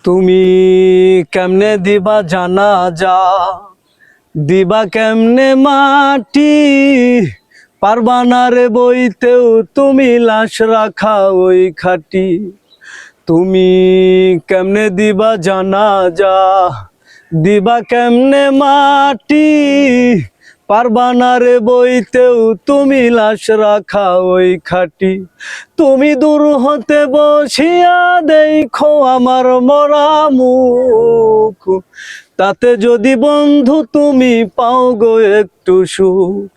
তুমি কেমনে দিবা জানাজা, দিবা কেমনে মাটি, পারবা না রে বইতেও তুমি লাশ রাখা ওই খাটি। তুমি কেমনে দিবা জানাজা, দিবা কেমনে মাটি, পারবা না রে বইতেও তুমি লাশ রাখা ওই খাটি। তুমি দূর হতে বসিয়া দেখো আমার মরা মুখ, তাতে যদি বন্ধু তুমি পাও গো একটু সুখ।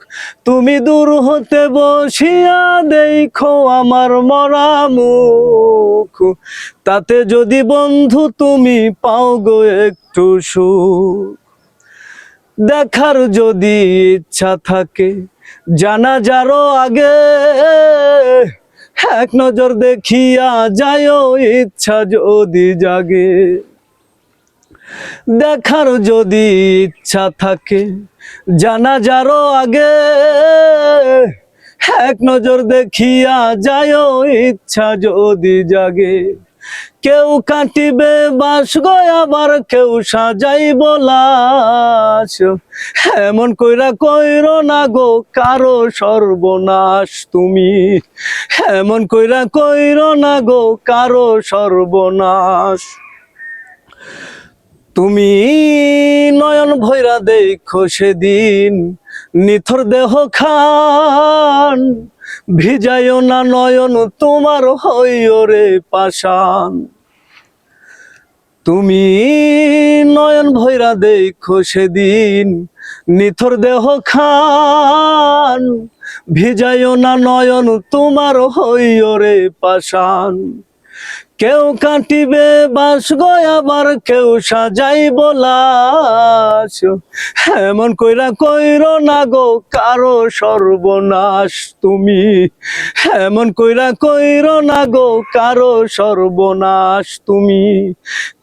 তুমি দূর হতে বসিয়া দেখো আমার মরা মুখ, তাতে যদি বন্ধু তুমি পাও গো একটু সুখ। দেখার যদি ইচ্ছা থাকে জানাজারও আগে, এক নজর দেখিয়া যায়ও ইচ্ছা যদি জাগে। দেখার যদি ইচ্ছা থাকে জানাজারও আগে, এক নজর দেখিয়া যায়ও ইচ্ছা যদি জাগে। কেউ কাটিবে বাস গো আবার কেউ সাজাইব লাশ, এমন কইরা কইরো না গো কারো সর্বনাশ। তুমি এমন কইরা কইরো না গো কারো সর্বনাশ। তুমি নয়ন ভৈরা দেখো সেদিন নিথর দেহ খান, ভিজাইও না নয়ন তোমার হইও রে পাষাণ। তুমি নয়ন ভৈরা দেখো সেদিন নিথর দেহ খান, ভিজাইও না নয়ন তোমার হইও রে পাষাণ। কেউ কাটিবে বাস গো আবার কেউ সাজাইব লাশ, এমন কইরা কইরো না গো কারো সর্বনাশ। তুমি এমন কইরা কইরো না গো কারো সর্বনাশ। তুমি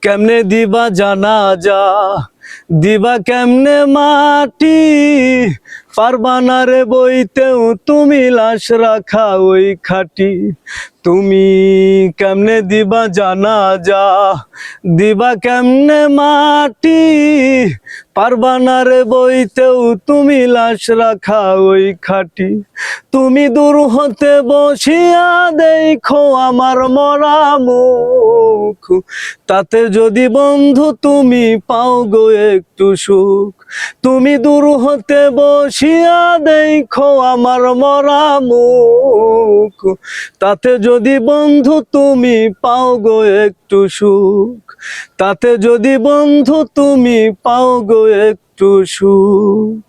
কেমনে দিবা জানাজা, দিবা কেমনে মাটি, পারবা না রে বইতেও তুমি লাশ রাখা ওই খাটি। তুমি কেমনে দিবা জানাজা, দিবা কেমনে মাটি, পারবা না রে বইতেও তুমি লাশ রাখা ওই খাটি। তুমি দূর হতে বসিয়া দেখো আমার মরা মুখ, তাতে যদি বন্ধু তুমি পাও গো একটু সুখ। তুমি দূর হতে বসিয়া দেখো আমার মরা মুখ, তাতে যদি বন্ধু তুমি পাও গো একটু সুখ। তাতে যদি বন্ধু তুমি পাও গো একটু সুখ।